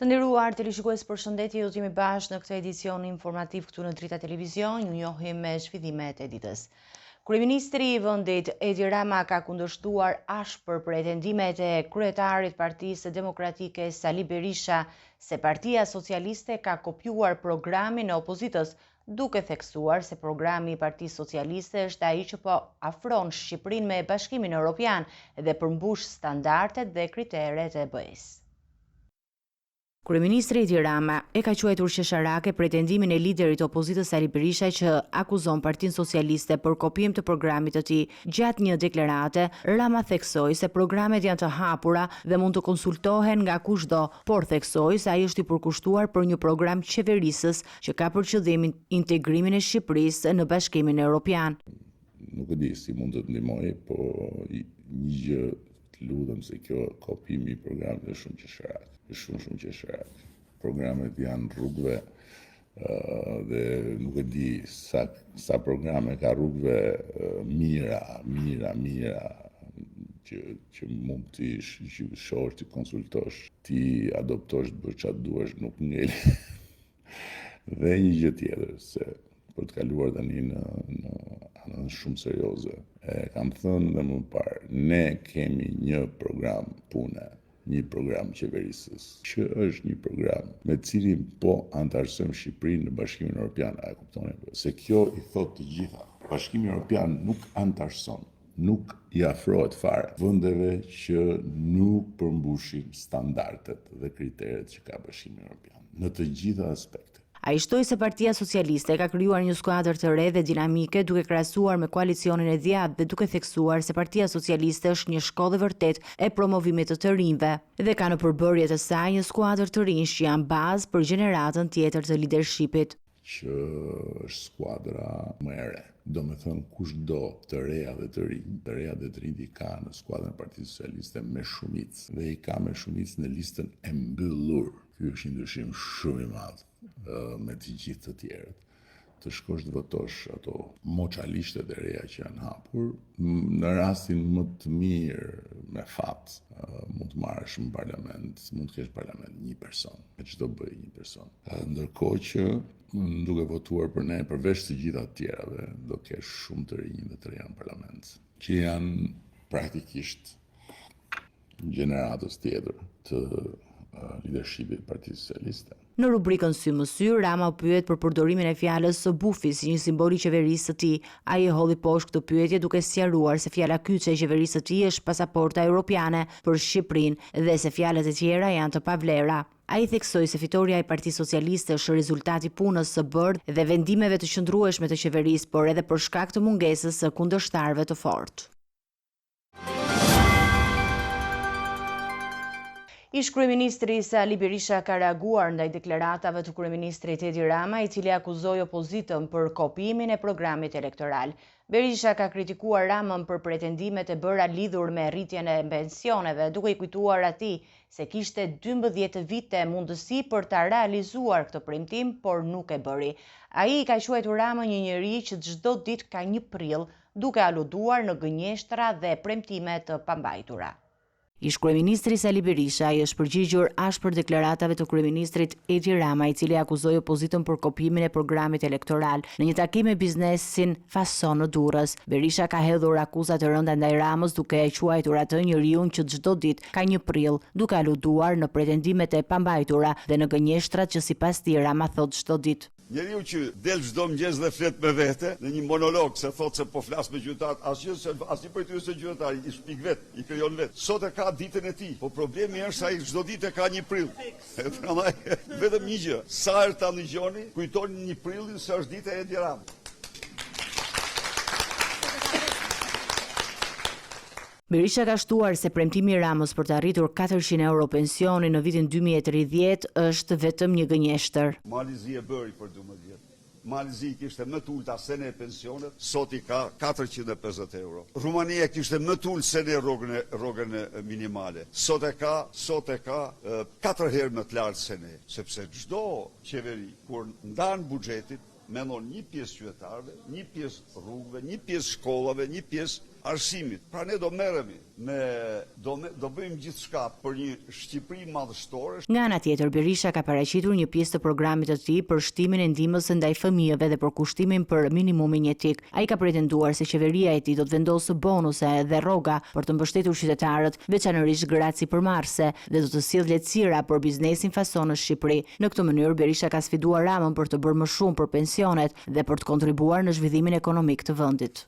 Të nderuar televizionistë, përshëndetje, ju jemi bashkë në këtë edicion informativ këtu në Drita Televizion. Ju njohim me zhvillimet e ditës. Kryeministri i vendit Edi Rama ka kundërshtuar ashpër pretendimet e kryetarit Partisë Demokratike Sali Berisha se Partia Socialiste ka kopjuar programin e opozitës, duke theksuar se programi i Partisë Socialiste është ai që po afron Shqipërinë me Bashkimin Evropian dhe përmbush standardet dhe kriteret e BE-s. Kryeministri Edi Rama e ka quajtur qesharake pretendimin e liderit të opozitës Sali Berisha që akuzon Partinë Socialiste për kopjim të programit të tij. Gjatë një deklarate, Rama theksoi se programet janë të hapura dhe mund të konsultohen nga kushdo, por theksoi se ai është i përkushtuar për një program qeverisës që ka për qëllim integrimin e Shqipërisë në Bashkimin Evropian. Nuk e di si mund të ndihmoj, po një gjë të lutem se kjo kopjimi i programit është shumë qesharak. Shumë qesharak. Programet janë rrugëve dhe nuk e di sa programe ka rrugëve mira që mund t'i shohësh, t'i konsultosh, t'i adoptosh, të bësh çfarë duash, nuk ngel. Dhe një gjë tjetër, se për të kaluar tani në anën shumë serioze, kam thënë dhe më parë, ne kemi një program pune, një program qeverisës, që është një program me cilin po antarësojmë Shqipërinë në Bashkimin Evropian. A e kuptoni? Se kjo i thot të gjitha. Bashkimi Evropian nuk antarëson, nuk i afrohet fare vendeve që nuk përmbushin standardet dhe kriteret që ka Bashkimi Evropian në të gjitha aspektet. Ai shtoi se Partia Socialiste ka krijuar një skuadër të re dhe dinamike duke krahasuar me koalicionin e Dhiat dhe duke theksuar se Partia Socialiste është një shkollë vërtet e promovimit të rinjve dhe ka në përbërje të saj një skuadër të rinj që janë bazë për gjeneratën tjetër të leadershipit. Që është skuadra më e re. Do me thënë kushdo të reja dhe të rinj i ka në skuadrën e Partisë Socialiste me shumicë dhe i ka me shumicë në listën e mbyllur. Ky është një ndryshim shumë i madh me të gjithë të tjerët. Të shkosh të votosh ato moçalishtet e reja që janë hapur, në rastin më të mirë me fat, mund të marrësh në parlament, mund të kesh parlament një person, me çdo bëj një person. Ndërkohë që duke votuar për ne, përveç të gjitha të tjerave, do kesh shumë të rinj dhe të reja në parlament, që janë praktikisht gjeneratës tjetër të leadershipit Partisë Socialiste. Në rubrikën Sy më sy, Rama u pyet për përdorimin e fjalës së bufi si një simbol i qeverisë së tij. Ai e holli poshtë këtë pyetje duke sqaruar se fjala kyçe e qeverisë së tij është pasaporta europiane për Shqipërinë dhe se fjalët e tjera janë të pavlera. Ai theksoi se fitoria e Partisë Socialiste është rezultati punës së bërë dhe vendimeve të qëndrueshme të qeverisë, por edhe për shkak të mungesës së kundërshtarëve të fortë. Ish kryeministri Sali Berisha ka reaguar ndaj deklaratave të kryeministrit Edi Rama, i cili akuzoi opozitën për kopjimin e programit elektoral. Berisha ka kritikuar Ramën për pretendimet e bëra lidhur me rritjen e pensioneve, duke i kujtuar atij se kishte 12 vite mundësi për ta realizuar këtë premtim, por nuk e bëri. Ai ka quajtur Ramën një njerëz që çdo ditë ka një prill, duke aluduar në gënjeshtra dhe premtime të pambajtura. Ish kryeministri Sali Berisha i është përgjigjur ashpër deklaratave të kryeministrit Edi Rama, i cili akuzoi opozitën për kopjimin e programit elektoral. Në një takim me biznesin Fason në Durrës, Berisha ka hedhur akuza të rënda ndaj Ramës, duke e quajtur atë njeriu që çdo ditë ka një prill, duke aluduar në pretendimet e pambajtura dhe në gënjeshtrat që sipas tij Rama thot çdo ditë. Njeriu që del çdo mëngjes dhe flet me vete në një monolog se thot se po flas me gjyqtar, asnjë prej tyre se gjyqtar i shpik vet, i krijon vet. Sot e ka ditën e tij, po problemi është ai çdo ditë ka një prill. Prandaj vetëm një gjë, sa herë ta dëgjoni, kujtoni një prillin se është dita e Edi Ramës. Berisha ka shtuar se premtimi i Ramës për të arritur 400 euro pensioni në vitin 2030 është vetëm një gënjeshtër. Malizi e bëri për 12 vjet. Malizi kishte më të ulta sene e pensionet, sot i ka 450 euro. Rumania kishte më të ultë sene rrogën minimale, sot e ka 4 herë më të lartë sene, sepse çdo qeveri kur ndan buxhetit mendon një pjesë qytetarëve, një pjesë rrugëve, një pjesë shkollave, një pjesë arsimit. Pra ne do merremi do bëjmë gjithçka për një Shqipëri madhështore. Nga ana tjetër, Berisha ka paraqitur një pjesë të programit të tij për shtimin e ndihmës së ndaj fëmijëve dhe për kushtimin për minimumin jetik. Ai ka pretenduar se qeveria e tij do të vendosë bonuse dhe rroga për të mbështetur qytetarët, veçanërisht gratë sipërmarrëse, dhe do të sjellë lehtësira për biznesin fason në Shqipëri. Në këtë mënyrë, Berisha ka sfiduar Ramën për të bërë më shumë për pensionet dhe për të kontribuar në zhvillimin ekonomik të vendit.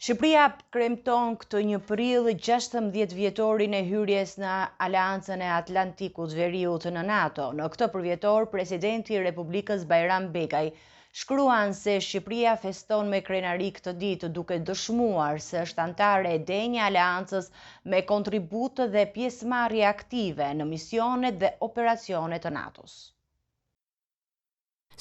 Shqipëria kremton këtë 1 prill 16 vjetorin e hyrjes në Aleancën e Atlantikut Veriut në NATO. Në këtë përvjetor, presidenti i Republikës Bajram Begaj shkruan se Shqipëria feston me krenari këtë ditë duke dëshmuar se është anëtare e denjë e Aleancës me kontribut dhe pjesëmarrje aktive në misionet dhe operacionet të NATO-s.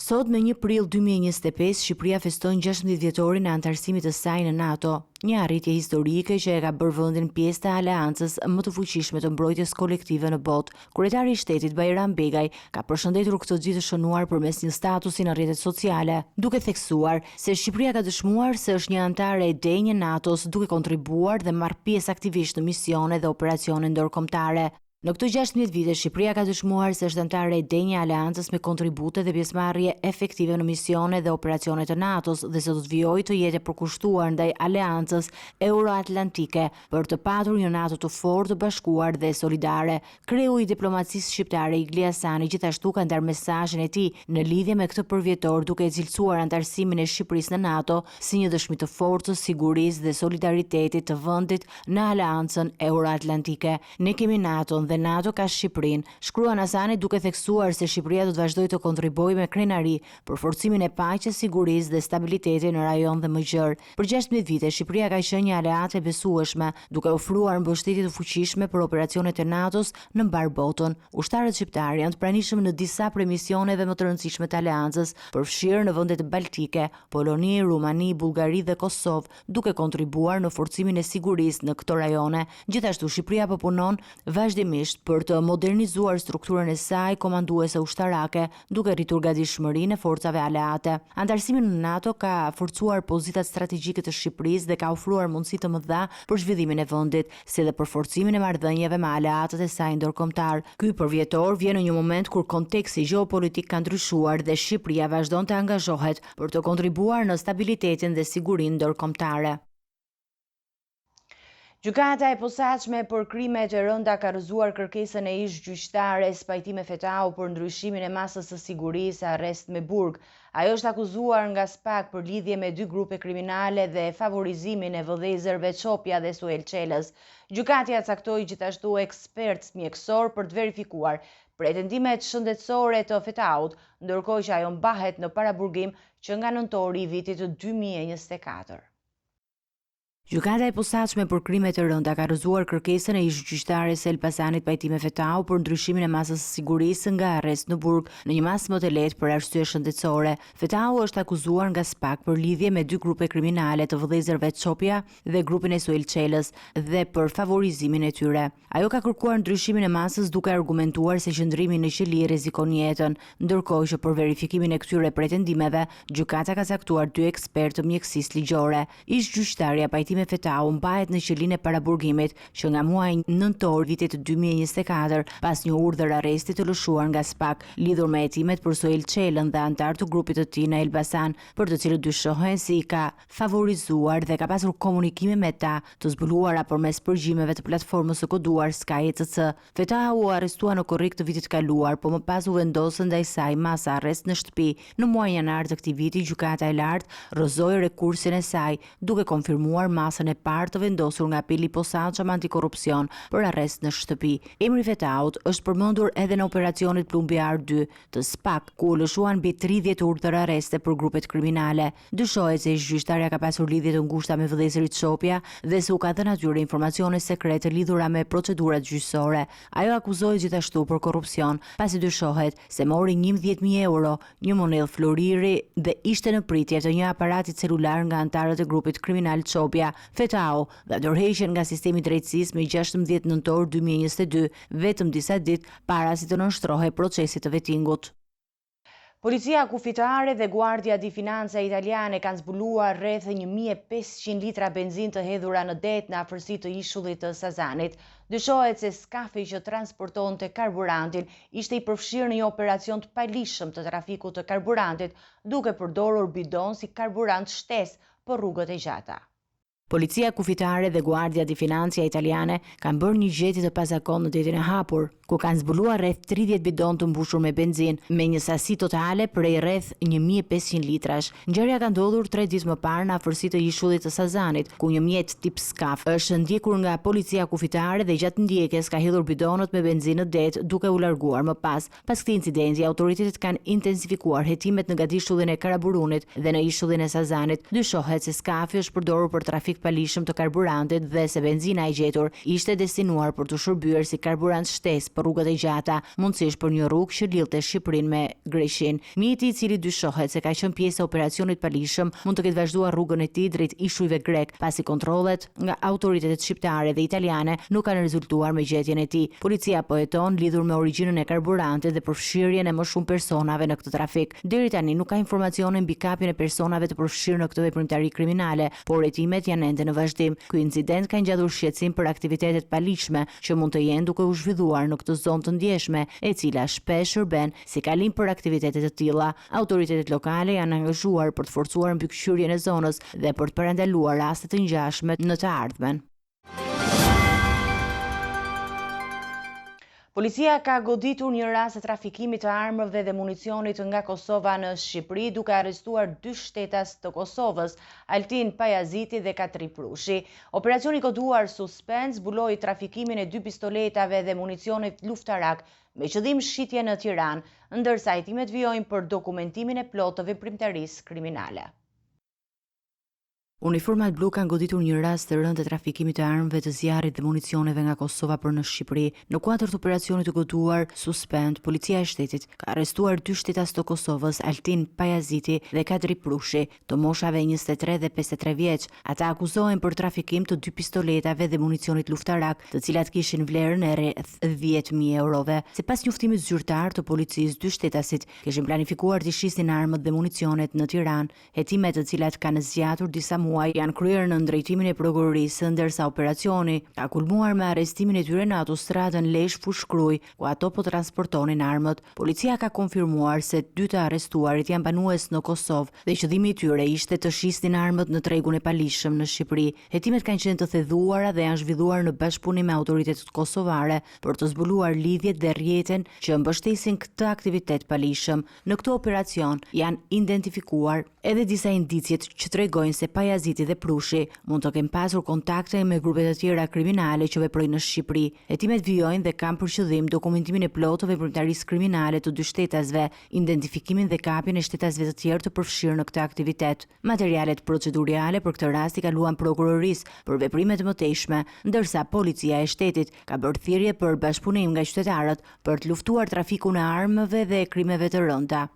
Sot me 1 prill 2025, Shqipëria feston 16 vjetorin e anëtarësimit të saj në NATO, një arritje historike që e ka bërë vendin pjesë të aleancës më të fuqishme të mbrojtjes kolektive në botë. Kryetari i shtetit Bajram Begaj ka përshëndetur këtë ditë të shënuar përmes një statusi në rrjetet sociale, duke theksuar se Shqipëria ka dëshmuar se është një anëtare e denjë e NATO-s, duke kontribuar dhe marrë pjesë aktivisht në misione dhe operacione ndërkombëtare. Në këto 16 vite, Shqipëria ka dëshmuar se është anëtare e denjë e aleancës me kontribute dhe pjesëmarrje efektive në misione dhe operacione të NATO-s dhe se do të vijojë të jetë përkushtuar ndaj aleancës euroatlantike për të patur një NATO të fortë, të bashkuar dhe solidare. Kreu i diplomacisë shqiptare Igli Hasani gjithashtu ka ndarë mesazhin e tij në lidhje me këtë përvjetor, duke e cilësuar anëtarësimin e Shqipërisë në NATO si një dëshmi të fortë të sigurisë dhe solidaritetit të vendit në aleancën euroatlantike. Ne kemi NATO dhe NATO ka Shqipërinë, shkruan Hasani duke theksuar se Shqipëria do të vazhdojë të kontribuojë me krenari për forcimin e paqes, sigurisë dhe stabilitetit në rajon dhe më gjerë. Për 16 vite, Shqipëria ka qenë një aleate e besueshme, duke ofruar mbështetje të fuqishme për operacionet e NATO-s në mbar botën. Ushtarët shqiptar janë të pranishëm në disa prej misioneve më të rëndësishme të aleancës, përfshirë në vendet baltike, Poloni, Rumani, Bullgari dhe Kosovë, duke kontribuar në forcimin e sigurisë në këto rajone. Gjithashtu, Shqipëria po punon vazhdimisht për të modernizuar strukturën e saj komanduese ushtarake, duke rritur gatishmërinë e forcave aleate. Anëtarësimi në NATO ka forcuar pozitat strategjike të Shqipërisë dhe ka ofruar mundësi të mëdha për zhvillimin e vendit, si dhe për forcimin e marrëdhënieve me aleatët e saj ndërkombëtar. Ky përvjetor vjen në një moment kur konteksti gjeopolitik ka ndryshuar dhe Shqipëria vazhdon të angazhohet për të kontribuar në stabilitetin dhe sigurinë ndërkombëtare. Gjykata e posaçme për krimet e rënda ka rrëzuar kërkesën e ish gjyqtares Pajtime Fetau për ndryshimin e masës së sigurisë arrest me burg. Ajo është akuzuar nga SPAK për lidhje me 2 grupe kriminale dhe favorizimin e vëllezërve Çopja dhe Suel Çelës. Gjykatja caktoi gjithashtu ekspert mjekësor për të verifikuar pretendimet shëndetësore të Fetaut, ndërkohë që ajo mbahet në paraburgim që nga nëntori i vitit 2024. Gjykata e posaçme për krimet e rënda ka rrëzuar kërkesën e ish gjyqtares Elbasanit Pajtime Fetau për ndryshimin e masës së sigurisë nga arrest në burg në një masë më të lehtë për arsye shëndetësore. Fetau është akuzuar nga SPAK për lidhje me 2 grupe kriminale të vëllezërve Çopja dhe grupin e Suel Çelës dhe për favorizimin e tyre. Ajo ka kërkuar ndryshimin e masës duke argumentuar se qëndrimi në qeli rrezikon jetën, ndërkohë që për verifikimin e këtyre pretendimeve, gjykata ka caktuar 2 ekspertë mjekësisë ligjore. Ish gjyqtarja Pajtime Fetau mbahet në qelinë e paraburgimit që nga muaji nëntor vitit 2024 pas një urdhër arresti të lëshuar nga SPAK lidhur me hetimet për Suel Çelën dhe antar të grupit të tij në Elbasan, për të cilët dyshohen se i ka favorizuar dhe ka pasur komunikime me ta të zbuluara përmes përgjimeve të platformës së koduar Sky ECC. Fetau u arrestua në korrik të vitit kaluar, po më pas u vendosën ndaj saj masa arrest në shtëpi. Në muajin janar të këtij viti, gjykata e lartë rrëzoi rekursin e saj, duke konfirmuar masën e parë të vendosur nga apeli i posaçëm antikorrupsion për arrest në shtëpi. Emri Fetaut është përmendur edhe në operacionit Plumbiar 2 të SPAK, ku u lëshuan mbi 30 urdhër arreste për grupet kriminale. Dyshohet se gjyqtarja ka pasur lidhje të ngushta me vëllezërit Çopja dhe se u ka dhënë atyre informacione sekrete lidhura me procedurat gjyqësore. Ajo akuzohet gjithashtu për korrupsion, pasi dyshohet se mori 11.000 euro, një monedhë floriri dhe ishte në pritje të një aparati celular nga antarët e grupit kriminal Çopja. Fetau dhe dorëheqjen nga sistemi i drejtësisë me 16 nëntor 2022, vetëm disa ditë para se të nënshtrohej procesi të vettingut. Policia kufitare dhe Guardia di Finanza italiane kanë zbuluar rreth 1500 litra benzinë të hedhura në det në afërsi të ishullit të Sazanit. Dyshohet se skafi që transportonte karburantin ishte i përfshirë në një operacion të paligjshëm të trafikut të karburantit, duke përdorur bidon si karburant shtesë për rrugët e gjata. Policia kufitare dhe Guardia di Finanza italiane kanë bërë një gjetje të pazakontë në detin e hapur, ku kanë zbuluar rreth 30 bidon të mbushur me benzinë me një sasi totale prej rreth 1500 litrash. Ngjarja ka ndodhur 3 ditë më parë në afërsi të ishullit të Sazanit, ku një mjet tip skaf është ndjekur nga policia kufitare dhe gjatë ndjekjes ka hedhur bidonët me benzinë në det duke u larguar më pas. Pas këtij incidenti, autoritetet kanë intensifikuar hetimet në gatishtullin e Karaburunit dhe në ishullin e Sazanit. Dyshohet se skafi është përdorur për trafik paligjshëm të karburantit dhe se benzina e gjetur ishte destinuar për të shërbyer si karburant shtesë për rrugët e gjata, mundësisht për një rrugë që lidhte Shqipërinë me Greqinë. Mjeti i cili dyshohet se ka qenë pjesë e operacionit paligjshëm mund të ketë vazhduar rrugën e tij drejt ishujve grek, pasi kontrollet nga autoritetet shqiptare dhe italiane nuk kanë rezultuar me gjetjen e tij. Policia po heton lidhur me origjinën e karburantit dhe përfshirjen e më shumë personave në këtë trafik. Deri tani nuk ka informacione mbi kapjen e personave të përfshirë në këtë veprimtari kriminale, por hetimet janë ende në vazhdim. Ky incident ka ngjatur shqetësim për aktivitetet paligjshme që mund të jenë duke u zhvilluar në këtë zonë të ndjeshme, e cila shpesh shërben si kalim për aktivitete të tilla. Autoritetet lokale janë angazhuar për të forcuar mbikëqyrjen e zonës dhe për të parandaluar raste të ngjashme në të ardhmen. Policia ka goditur një rast të trafikimit të armëve dhe municionit nga Kosova në Shqipëri, duke arrestuar 2 shtetas të Kosovës, Altin Pajaziti dhe Katri Prushi. Operacioni koduar Suspend zbuloi trafikimin e 2 pistoletave dhe municionit luftarak me qëllim shitje në Tiranë, ndërsa hetimet vijojnë për dokumentimin e plotë të veprimtarisë kriminale. Uniformat blu kanë goditur një rast të rëndë të trafikimit të armëve, të zjarrit dhe municioneve nga Kosova për në Shqipëri. Në kuadër të operacionit të goduar Suspend, policia e shtetit ka arrestuar 2 shtetas të Kosovës, Altin Pajaziti dhe Katri Prushi, të moshave 23 dhe 53 vjeç. Ata akuzohen për trafikim të 2 pistoletave dhe municionit luftarak, të cilat kishin vlerën e rreth 10.000 eurove. Sipas njoftimit zyrtar të policisë, 2 shtetasit kishin planifikuar të shisnin armët dhe municionet në Tiranë, hetimet të cilat kanë zgjatur disa muaj janë kryer në drejtimin e prokurorisë, ndërsa operacioni ka kulmuar me arrestimin e tyre në autostradën Lezhë-Fushkruj, ku ato po transportonin armët. Policia ka konfirmuar se 2 të arrestuarit janë banues në Kosovë dhe qëllimi i tyre ishte të shisnin armët në tregun e paligjshëm në Shqipëri. Hetimet kanë qenë të thedhuara dhe janë zhvilluar në bashkëpunim me autoritetet kosovare për të zbuluar lidhjet dhe rrjeten që mbështesin këtë aktivitet paligjshëm. Në këtë operacion janë identifikuar edhe disa indicjet që tregojnë se Pajaziti dhe Prushi mund të kenë pasur kontakte me grupe të tjera kriminale që veprojnë në Shqipëri. Hetimet vijojnë dhe kanë për qëllim dokumentimin e plotë të veprimtarisë kriminale të 2 shtetasve, identifikimin dhe kapjen e shtetasve të tjerë të përfshirë në këtë aktivitet. Materialet procedurale për këtë rast i kaluan prokurorisë për veprime të mëtejshme, ndërsa policia e shtetit ka bërë thirrje për bashkëpunim nga qytetarët për të luftuar trafikun e armëve dhe krimeve të rënda.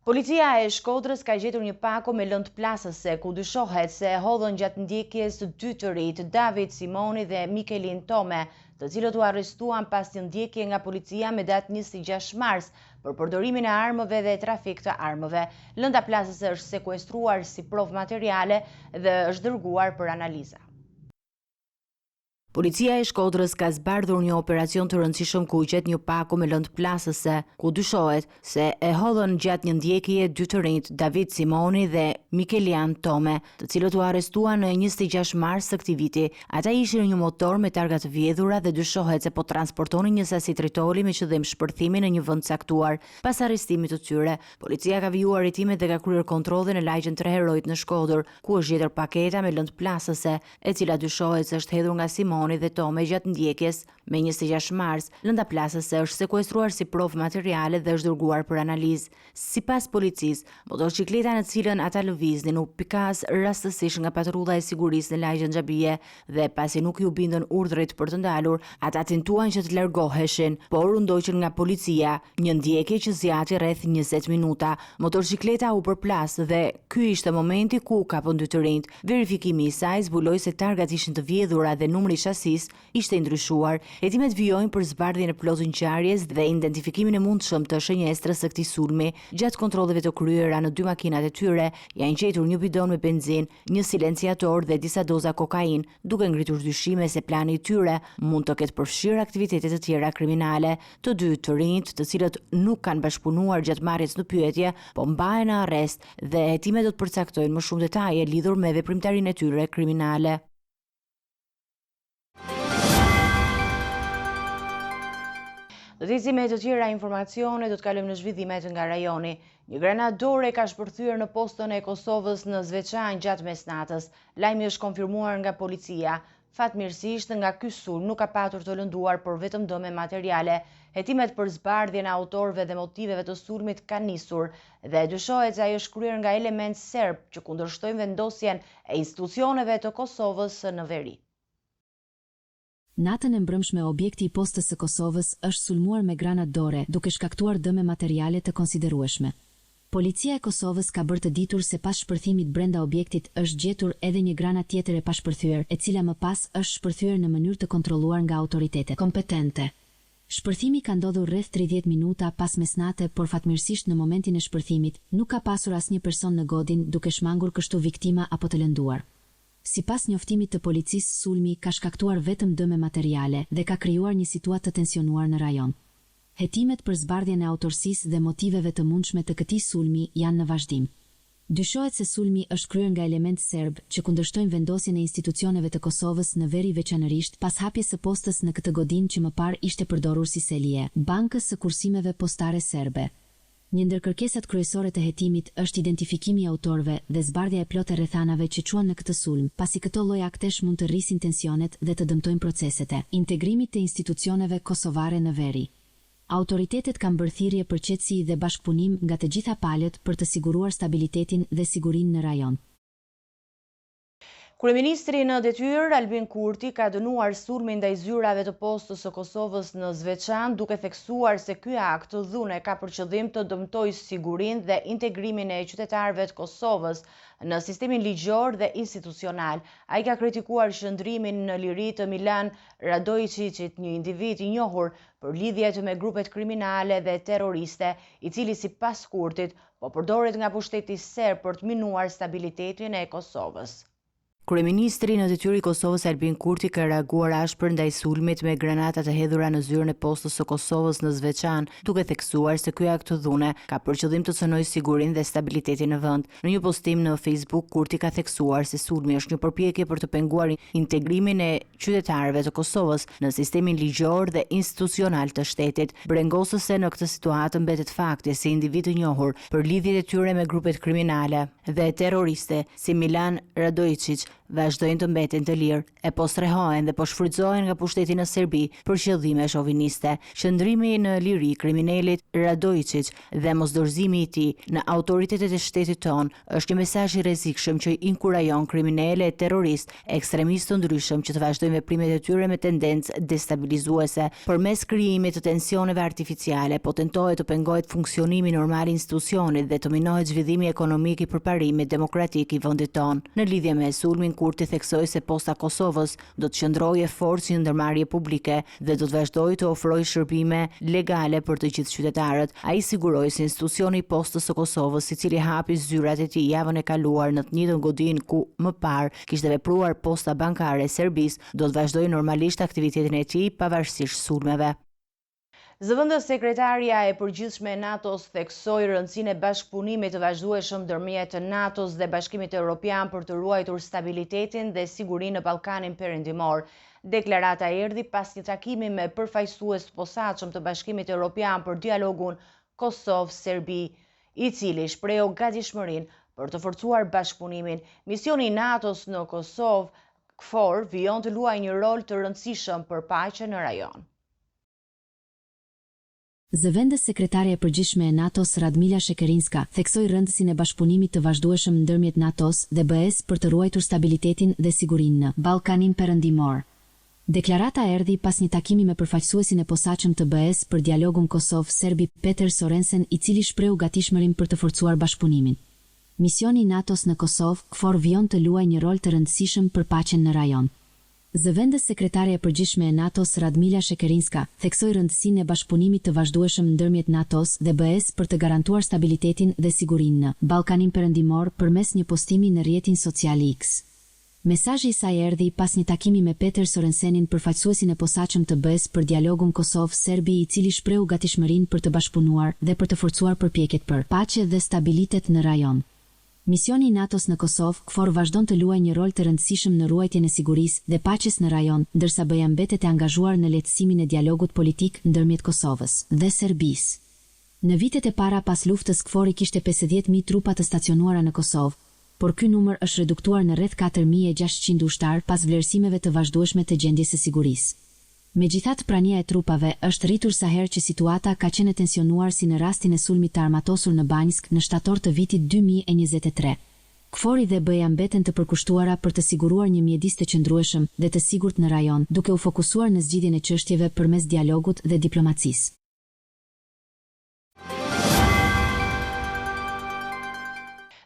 Policia e Shkodrës ka gjetur një pako me lëndë plasëse, ku dyshohet se e hodhën gjatë ndjekjes të 2 të rinj, David Simoni dhe Mikelin Tome, të cilët u arrestuan pas një ndjekje nga policia me datë 26 mars për përdorimin e armëve dhe trafik të armëve. Lënda plasëse është sekuestruar si provë materiale dhe është dërguar për analiza. Policia e Shkodrës ka zbardhur një operacion të rëndësishëm ku gjet një pako me lëndë plasëse, ku dyshohet se e hodhën gjatë një ndjekje 2 të rinj, David Simoni dhe Mikelian Tome, të cilët u arrestuan në 26 mars të këtij viti. Ata ishin në një motor me targa të vjedhura dhe dyshohet se po transportonin një sasi tritoli me qëllim shpërthimi në një vend caktuar. Pas arrestimit të tyre, policia ka vijuar hetimet dhe ka kryer kontrolle në lagjen 3 Herojt në Shkodër, ku është gjetur paketa me lëndë plasëse, e cila dyshohet se është hedhur nga Simoni dhe Tome gjatë ndjekjes. Me 26 mars, lënda plasëse është sekuestruar si provë materiale dhe është dërguar për analizë. Sipas policisë, motocikleta në cilën ata lëviznin u pikas rastësisht nga patrulla e sigurisë në lagjen Xhabie dhe pasi nuk ju bindën urdhrit për të ndalur, ata tentuan që të largoheshin, por u ndoqën nga policia. Një ndjekje që zgjati rreth 20 minuta. Motocikleta u përplas dhe ky ishte momenti ku u kapën 2 të rinjt. Verifikimi i saj zbuloi se targat ishin të vjedhura dhe numri qasisë ishte i ndryshuar. Hetimet vijojnë për zbardhjen e plotë ngjarjes dhe identifikimin e mundshëm të shënjestrës së këtij sulmi. Gjatë kontrolleve të kryera në 2 makinat e tyre janë gjetur një bidon me benzinë, një silenciator dhe disa doza kokainë, duke ngritur dyshime se plani i tyre mund të ketë përfshirë aktivitete të tjera kriminale. Të dy të rinjt, të cilët nuk kanë bashkëpunuar gjatë marrjes në pyetje, po mbahen në arrest dhe hetimet do të përcaktojnë më shumë detaje lidhur me veprimtarinë e tyre kriminale. Do të ecim me të tjera informacione, do të kalojmë në zhvillimet nga rajoni. Një granadore ka shpërthyer në postën e Kosovës në Zveçan gjatë mesnatës. Lajmi është konfirmuar nga policia. Fatmirësisht nga ky sulm nuk ka patur të lënduar, por vetëm dëme materiale. Hetimet për zbardhjen e autorëve dhe motiveve të sulmit kanë nisur dhe dyshohet se ai është kryer nga element serb që kundërshtojnë vendosjen e institucioneve të Kosovës në veri. Natën e mbrëmshme objekti i postës së Kosovës është sulmuar me granadore, duke shkaktuar dëme materiale të konsiderueshme. Policia e Kosovës ka bërë të ditur se pas shpërthimit brenda objektit është gjetur edhe një granat tjetër e pashpërthyer, e cila më pas është shpërthyer në mënyrë të kontrolluar nga autoritetet kompetente. Shpërthimi ka ndodhur rreth 30 minuta pas mesnate, por fatmirësisht në momentin e shpërthimit nuk ka pasur asnjë person në godin, duke shmangur kështu viktima apo të lënduar. Sipas njoftimit të policisë, sulmi ka shkaktuar vetëm dëme materiale dhe ka krijuar një situatë të tensionuar në rajon. Hetimet për zbardhjen e autorësisë dhe motiveve të mundshme të këtij sulmi janë në vazhdim. Dyshohet se sulmi është kryer nga element serb që kundërshtojnë vendosjen e institucioneve të Kosovës në veri, veçanërisht pas hapjes së postës në këtë godinë që më parë ishte përdorur si selje, bankës së kursimeve postare serbe. Një ndër kërkesat kryesore të hetimit është identifikimi i autorëve dhe zbardhja e plotë e rrethanave që çuan në këtë sulm, pasi këto lloj aktesh mund të rrisin tensionet dhe të dëmtojnë proceset e integrimit të institucioneve kosovare në veri. Autoritetet kanë bërë thirrje për qetësi dhe bashkëpunim nga të gjitha palët për të siguruar stabilitetin dhe sigurinë në rajon. Kryeministri në detyrë Albin Kurti ka dënuar sulmin ndaj zyrave të postës së Kosovës në Zveçan, duke theksuar se ky akt dhune ka për qëllim të dëmtojë sigurinë dhe integrimin e qytetarëve të Kosovës në sistemin ligjor dhe institucional. Ai ka kritikuar shëndrimin në liri të Milan Radojčićit, një individ i njohur për lidhjet me grupet kriminale dhe terroriste, i cili sipas Kurtit po përdoret nga pushteti serb për të minuar stabilitetin e Kosovës. Kryeministri në detyrë i Kosovës Albin Kurti ka reaguar ashpër ndaj sulmit me granata të hedhura në zyrën e postës së Kosovës në Zveçan, duke theksuar se ky akt dhune ka për qëllim të cënojë sigurinë dhe stabilitetin në vend. Në një postim në Facebook, Kurti ka theksuar se sulmi është një përpjekje për të penguar integrimin e qytetarëve të Kosovës në sistemin ligjor dhe institucional të shtetit, brengosëse në këtë situatë mbetet fakti se individ i njohur për lidhjet e tyre me grupet kriminale dhe terroriste si Milan Radojčić vazhdojnë të mbeten të lirë, e po strehohen dhe po shfrytëzohen nga pushteti në Serbi për qëllime shoviniste. Qëndrimi në liri kriminalit Radojčić dhe mosdorëzimi i tij në autoritetet e shtetit ton është një mesazh i rrezikshëm që inkurajon kriminale e terrorist, ekstremistë të ndryshëm që të vazhdojnë veprimet e tyre me tendencë destabilizuese. Përmes krijimit të tensioneve artificiale, po tentohet të pengohet funksionimi normal i institucionit dhe të minohet zhvillimi ekonomik i përparimit demokratik i vendit ton. Në lidhje me sulmin, Kurti theksoi se posta Kosovës do të qëndrojë fort si ndërmarrje publike dhe do të vazhdojë të ofrojë shërbime legale për të gjithë qytetarët. Ai siguroi se institucioni i postës së Kosovës, i cili hapi zyrat e tij javën e kaluar në të njëjtën godinë ku më parë kishte vepruar posta bankare e Serbisë, do të vazhdojë normalisht aktivitetin e tij pavarësisht sulmeve. Zëvendës sekretaria e përgjithshme e NATO-s theksoi rëndësinë e bashkëpunimit të vazhdueshëm ndërmjet NATO-s dhe Bashkimit Evropian për të ruajtur stabilitetin dhe sigurinë në Ballkanin Perëndimor. Deklarata erdhi pas një takimi me përfaqësues të posaçëm të Bashkimit Evropian për dialogun Kosovë-Serbi, i cili shprehu gatishmërinë për të forcuar bashkëpunimin. Misioni i NATO-s në Kosovë, KFOR, vijon të luajë një rol të rëndësishëm për paqen në rajon. Zëvendës sekretare e përgjithshme e NATO-s Radmila Shekerinska theksoi rëndësinë e bashkëpunimit të vazhdueshëm ndërmjet NATO-s dhe BE-s për të ruajtur stabilitetin dhe sigurinë në Ballkanin Perëndimor. Deklarata erdhi pas një takimi me përfaqësuesin e posaçëm të BE-s për dialogun Kosovë-Serbi Peter Sorensen, i cili shprehu gatishmërinë për të forcuar bashkëpunimin. Misioni i NATO-s në Kosovë, KFOR, vijon të luajë një rol të rëndësishëm për paqen në rajon. Zëvendës sekretarja e përgjithshme e NATO-s Radmila Shekerinska theksoi rëndësinë e bashkëpunimit të vazhdueshëm ndërmjet NATO-s dhe BE-s për të garantuar stabilitetin dhe sigurinë në Ballkanin Perëndimor përmes një postimi në rrjetin social X. Mesazhi i saj erdhi pas një takimi me Peter Sorensenin, përfaqësuesin e posaçëm të BE-s për dialogun Kosovë-Serbi, i cili shprehu gatishmërinë për të bashkëpunuar dhe për të forcuar përpjekjet për paqe dhe stabilitet në rajon. Misioni i NATO-s në Kosovë, KFOR, vazhdon të luajë një rol të rëndësishëm në ruajtjen e sigurisë dhe paqes në rajon, ndërsa BE-ja mbetet e angazhuar në lehtësimin e dialogut politik ndërmjet Kosovës dhe Serbisë. Në vitet e para pas luftës, KFOR-i kishte 50.000 trupa të stacionuara në Kosovë, por ky numër është reduktuar në rreth 4.600 ushtar pas vlerësimeve të vazhdueshme të gjendjes së sigurisë. Megjithatë, prania e trupave është rritur sa herë që situata ka qenë tensionuar, si në rastin e sulmit të armatosur në Banjsk në shtator të vitit 2023. KFOR-i dhe BE-ja mbeten të përkushtuara për të siguruar një mjedis të qëndrueshëm dhe të sigurt në rajon, duke u fokusuar në zgjidhjen e çështjeve përmes dialogut dhe diplomacisë.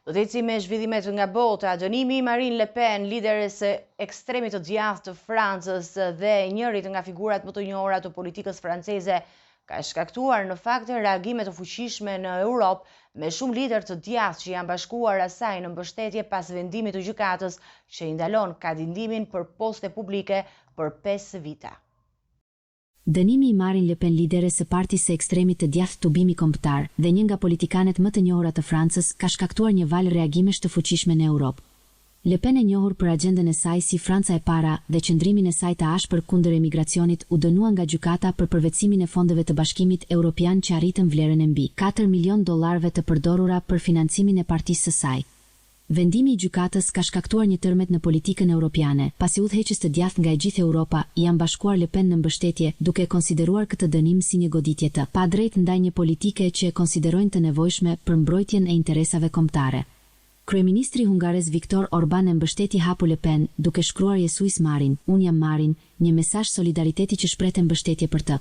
Do të ecim me zhvillimet nga bota. Dënimi i Marine Le Pen, lideres së ekstremit të djathtë të Francës dhe njërit nga figurat më të njohura të politikës franceze, ka shkaktuar në fakt reagime të fuqishme në Europë, me shumë lider të djathtë që janë bashkuar asaj në mbështetje pas vendimit të gjykatës që i ndalon kandidimin për poste publike për 5 vite. Dënimi i Marine Le Pen, lideres së partisë së ekstremit të djathtë Tubimi Kombëtar dhe një nga politikanet më të njohura të Francës, ka shkaktuar një val reagimesh të fuqishme në Europë. Le Pen, e njohur për agjendën e saj si Franca e para dhe qëndrimin e saj të ashpër kundër emigracionit, u dënua nga gjykata për përvetësimin e fondeve të Bashkimit Evropian që arritën vlerën e mbi $4 milion të përdorura për financimin e partisë së saj. Vendimi i gjykatës ka shkaktuar një tërmet në politikën europiane, pasi udhëheqës të djathtë nga e gjithë Europa janë bashkuar Le Pen në mbështetje, duke konsideruar këtë dënim si një goditje të padrejtë ndaj një politike që e konsiderojnë të nevojshme për mbrojtjen e interesave kombëtare. Kryeministri hungares Viktor Orban e mbështeti hapu Le Pen, duke shkruar Jesuis Marin, unë jam Marin, një mesazh solidariteti që shprehte mbështetje për të.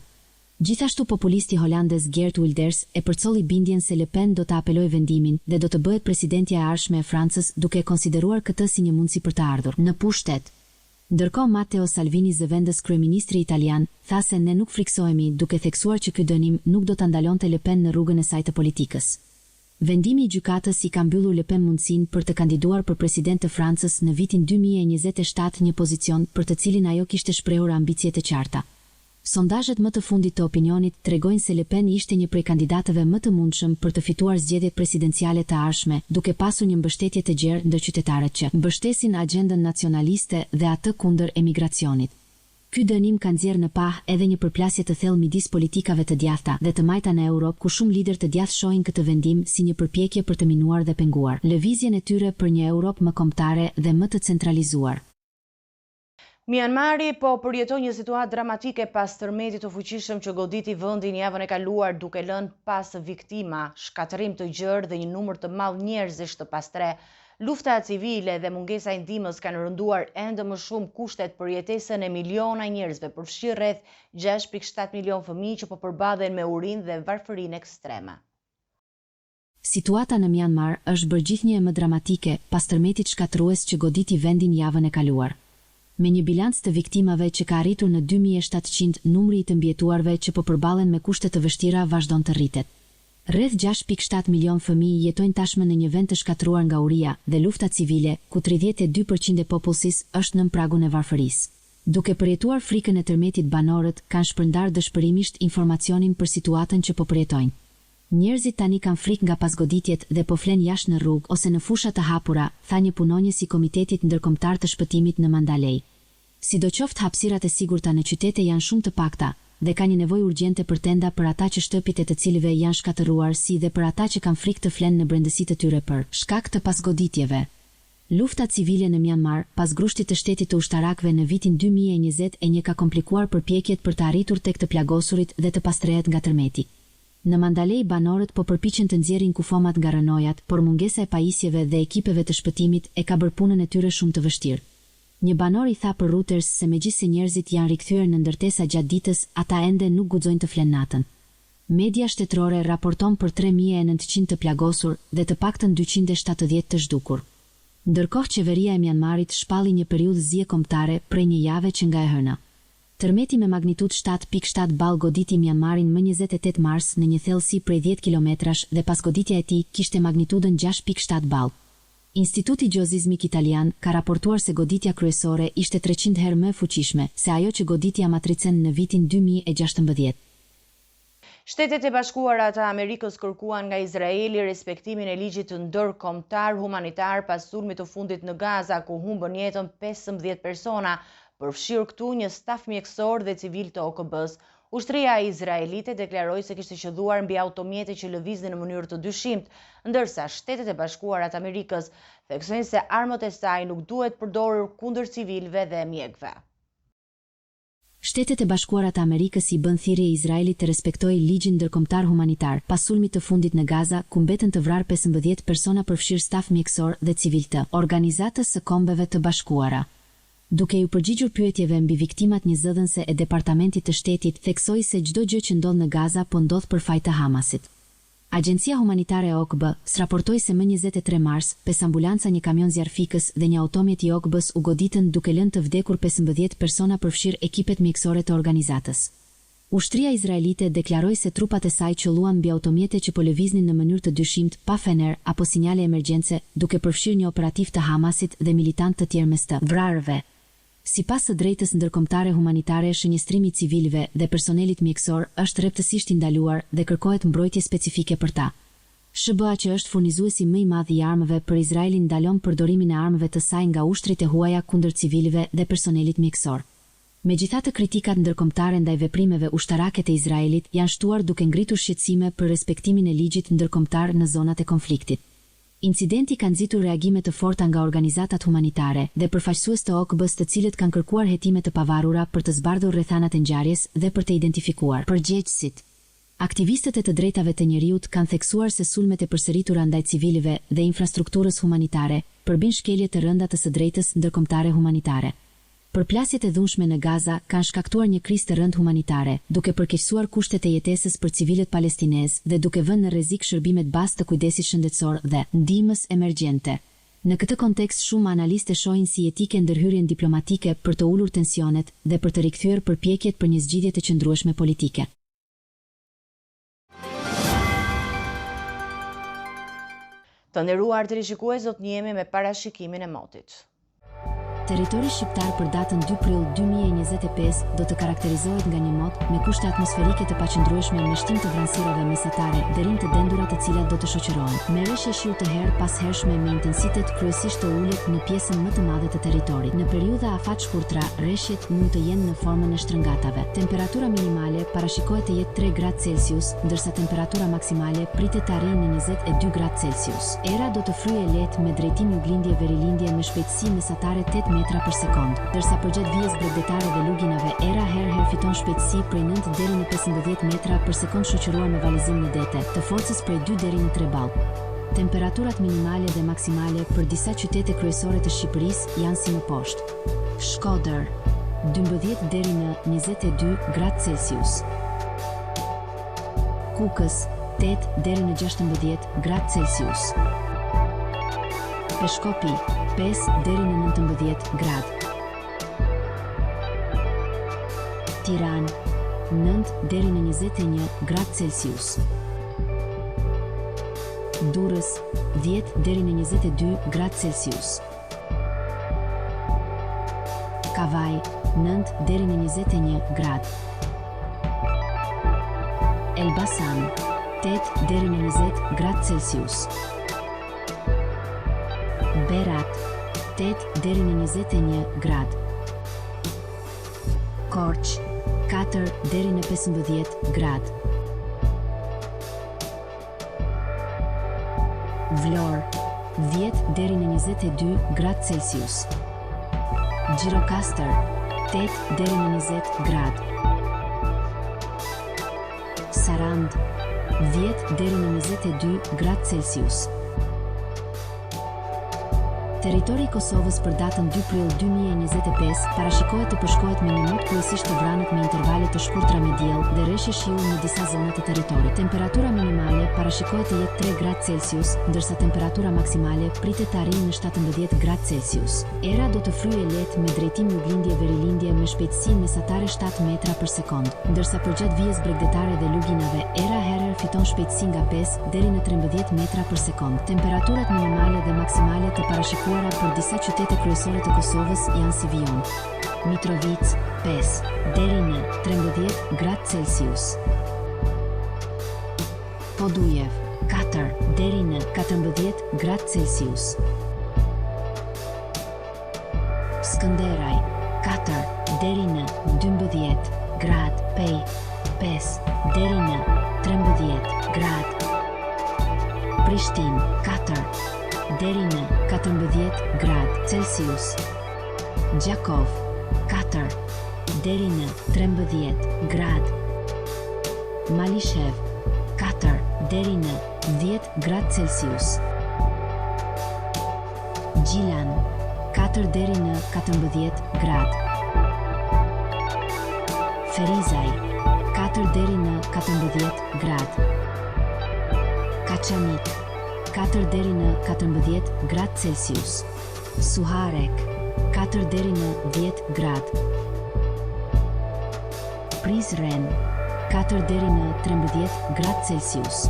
Gjithashtu, populisti holandez Geert Wilders e përcolli bindjen se Le Pen do të apelojë vendimin dhe do të bëhet presidentja e ardhshme e Francës, duke konsideruar këtë si një mundësi për të ardhur në pushtet. Ndërkohë, Matteo Salvini, zëvendës kryeministri italian, tha se ne nuk friksohemi, duke theksuar që ky dënim nuk do ta ndalonte Le Pen në rrugën e saj të politikës. Vendimi i gjykatës i ka mbyllur Le Pen mundësinë për të kandiduar për president të Francës në vitin 2027, një pozicion për të cilin ajo kishte shprehur ambicie të qarta. Sondazhet më të fundit të opinionit tregojnë se Le Pen ishte një prej kandidatëve më të mundshëm për të fituar zgjedhjet presidenciale të ardhshme, duke pasur një mbështetje të gjerë ndër qytetarët që mbështesin agjendën nacionaliste dhe atë kundër emigracionit. Ky dënim ka nxjerrë në pah edhe një përplasje të thellë midis politikave të djathta dhe të majta në Europë, ku shumë lider të djathtë shohin këtë vendim si një përpjekje për të minuar dhe penguar lëvizjen e tyre për një Europë më kombëtare dhe më të centralizuar. Myanmari po përjeton një situatë dramatike pas tërmetit të fuqishëm që goditi vendin javën e kaluar, duke lënë pas viktima, shkatërim të gjerë dhe një numër të madh njerëzish të pastre. Lufta civile dhe mungesa e ndihmës kanë rënduar ende më shumë kushtet për jetesën e miliona njerëzve, përfshi rreth 6.7 milion fëmijë që po përballen me urinë dhe varfërinë ekstreme. Situata në Myanmar është bërë gjithnjë e më dramatike pas tërmetit shkatërues që goditi vendin javën e kaluar. Me një bilanc të viktimave që ka arritur në 2700, numri i të mbjetuarve që po përballen me kushte të vështira vazhdon të rritet. Rreth 6.7 milion fëmijë jetojnë tashmë në një vend të shkatëruar nga uria dhe lufta civile, ku 32% e popullsisë është nën pragun e varfërisë. Duke përjetuar frikën e tërmetit, banorët kanë shpërndar dëshpërimisht informacionin për situatën që po përjetojnë. Njerëzit tani kanë frikë nga pasgoditjet dhe po flen jashtë në rrugë ose në fusha të hapura, tha një punonjës i Komitetit Ndërkombëtar të Shpëtimit në Mandalay. Sidoqoftë, hapësirat e sigurta në qytete janë shumë të pakta dhe ka një nevojë urgjente për tenda për ata që shtëpit e të cilëve janë shkatëruar, si dhe për ata që kanë frikë të flenë në brendësitë të tyre për shkak të pasgoditjeve. Lufta civile në Myanmar pas grushtit të shtetit të ushtarakëve në vitin 2021 ka komplikuar përpjekjet për të arritur tek të plagosurit dhe të pastrehet nga tërmeti. Në Mandalay, banorët po përpiqen të nxjerrin kufomat nga rënojat, por mungesa e pajisjeve dhe ekipeve të shpëtimit e ka bërë punën e tyre shumë të vështirë. Një banor i tha për Reuters se megjithëse njerëzit janë rikthyer në ndërtesa gjatë ditës, ata ende nuk guxojnë të flenë natën. Media shtetërore raporton për 3900 të plagosur dhe të paktën 270 të zhdukur. Ndërkohë qeveria e Myanmarit shpalli një periudhë zije kombëtare prej një jave që nga e hëna. Tërmeti me magnitudë 7.7 ball goditi Myanmarin më 28 mars në një thellësi prej 10 kilometrash dhe pas goditja e tij kishte magnitudën 6.7 ball. Instituti Gjeozizmik Italian ka raportuar se goditja kryesore ishte 300 herë më e fuqishme se ajo që goditi Amatricen në vitin 2016. Shtetet e Bashkuara të Amerikës kërkuan nga Izraeli respektimin e ligjit të ndërkombëtar humanitar pas sulmit të fundit në Gaza, ku humbën jetën 15 persona, përfshirë këtu një staf mjekësor dhe civil të OKB-s. Ushtria izraelite deklaroi se kishte qëlluar mbi automjete që lëviznin në mënyrë të dyshimt, ndërsa Shtetet e Bashkuara të Amerikës theksojnë se armët e saj nuk duhet përdorur kundër civilëve dhe mjekëve. Shtetet e Bashkuara të Amerikës i bën thirrje Izraelit të respektojë ligjin ndërkombëtar humanitar pas sulmit të fundit në Gaza, ku mbeten të vrarë 15 persona përfshirë staf mjekësor dhe civil të Organizatës së Kombeve të Bashkuara. Duke ju përgjigjur pyetjeve mbi viktimat, një zëdhënëse e Departamentit të Shtetit theksoi se çdo gjë që ndodh në Gaza po ndodh për faj të Hamasit. Agjencia Humanitare e OKB sraportoi se më 23 mars, 5 ambulanca, një kamion zjarfikës dhe një automjet i OKB-s u goditën duke lënë të vdekur 15 persona përfshirë ekipet mjekësore të organizatës. Ushtria izraelite deklaroi se trupat e saj qëlluan mbi automjete që po lëviznin në mënyrë të dyshimt pa fener apo sinjale emergjence, duke përfshirë një operativ të Hamasit dhe militantë të tjerë mes të vrarëve. Sipas së drejtës ndërkombëtare humanitare, shënjestrimi i civilëve dhe personelit mjekësor është rreptësisht i ndaluar dhe kërkohet mbrojtje specifike për ta. SBA, që është furnizuesi më i madh i armëve për Izraelin, ndalon përdorimin e armëve të saj nga ushtrit e huaja kundër civilëve dhe personelit mjekësor. Megjithatë, kritikat ndërkombëtare ndaj veprimeve ushtarake të Izraelit janë shtuar duke ngritur shqetësime për respektimin e ligjit ndërkombëtar në zonat e konfliktit. Incidenti ka nxitur reagime të forta nga organizatat humanitare dhe përfaqësues të OKB-s, të cilët kanë kërkuar hetime të pavarura për të zbardhur rrethanat e ngjarjes dhe për të identifikuar përgjegjësit. Aktivistët e të drejtave të njerëzit kanë theksuar se sulmet e përsëritura ndaj civilëve dhe infrastrukturës humanitare përbën shkelje të rënda të së drejtës ndërkombëtare humanitare. Përplasjet e dhunshme në Gaza kanë shkaktuar një krizë të rëndë humanitare, duke përkeqësuar kushtet e jetesës për civilët palestinezë dhe duke vënë në rrezik shërbimet bazë të kujdesit shëndetësor dhe ndihmës emergjente. Në këtë kontekst, shumë analistë shohin si etike ndërhyrjen diplomatike për të ulur tensionet dhe për të rikthyer përpjekjet për një zgjidhje të qëndrueshme politike. Të nderuar teleshikues, do të njihemi me parashikimin e motit. Territori shqiptar për datën 2 prill 2025 do të karakterizohet nga një mot me kushte atmosferike të paqëndrueshme, me shtim të vranësirave mesatare dhe rim të dendura të cilat do të shoqërohen. Me rreshje shiu të herë pas hershme me intensitet kryesisht të ulët në pjesën më të madhe të territorit. Në periudha afat shkurtra, rreshjet mund të jenë në formën e shtrëngatave. Temperatura minimale parashikohet të jetë 3 gradë Celsius, ndërsa temperatura maksimale pritet të arrijë në 22 gradë Celsius. Era do të fryejë lehtë me drejtim juglindje-verilindje me shpejtësi mesatare 8 metra për sekond, ndërsa përgjatë vijës bregdetare dhe luginave, era herë fiton shpejtësi prej 9 deri në 15 metra për sekond, shoqëruar me vallëzim në dete të forcës prej 2 deri në 3 ball. Temperaturat minimale dhe maksimale për disa qytete kryesore të Shqipërisë janë si më poshtë. Shkodër 12 deri në 22 gradë Celsius. Kukës 8 deri në 16 gradë Celsius. Peshkopi 5 deri në 19 gradë. Tiranë 9 deri në 21 gradë Celsius. Durrës 10 deri në 22 gradë Celsius. Kavaj 9 deri në 21 gradë. Elbasan 8 deri në 20 gradë Celsius. Berat 8 deri në 21 gradë. Korç 4 deri në 15 gradë. Vlorë 10 deri në 22 gradë Celsius. Gjirokastër 8 deri në 20 gradë. Sarand 10 deri në 22 gradë Celsius. Territori i Kosovës për datën 2 prill 2025 parashikohet të përshkohet me një mot kryesisht të vranët me intervale të shkurtra me diell dhe rreshje shiu në disa zona të territorit. Temperatura minimale parashikohet të jetë 3 gradë Celsius, ndërsa temperatura maksimale pritet të arrijë në 17 gradë Celsius. Era do të fryejë lehtë me drejtim juglindje-verilindje me shpejtësi mesatare 7 metra për sekond, ndërsa përgjatë vijës bregdetare dhe luginave, era herë fiton shpejtësi nga 5 deri në 13 metra për sekond. Temperaturat minimale dhe maksimale të parashikohura për disa qytete kryesore të Kosovës janë si vijon: Mitrovica 5 deri në 13 gradë Celsius, Podujev 4 deri në 14 gradë Celsius, Skënderaj 4 deri në 12 gradë, Pej 5 deri në 13 gradë, Prishtinë 4 deri në 14 gradë Celsius, Gjakov 4 deri në 13 gradë, Malishev 4 deri në 10 gradë Celsius, Gjilan 4 deri në 14 gradë, Ferizaj 4 deri në 14 gradë, Kaçanik 4 deri në 14 gradë Celsius, Suharek 4 deri në 10 gradë, Prizren 4 deri në 13 gradë Celsius.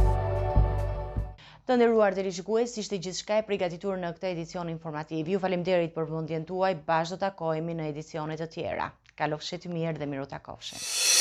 Të nderuar televizionistë, ishte gjithçka e përgatitur në këtë edicion informativ. Ju faleminderit për vëmendjen tuaj, bashkë do takojmë në edicione të tjera. Kalofshi të mirë dhe miru takofshim.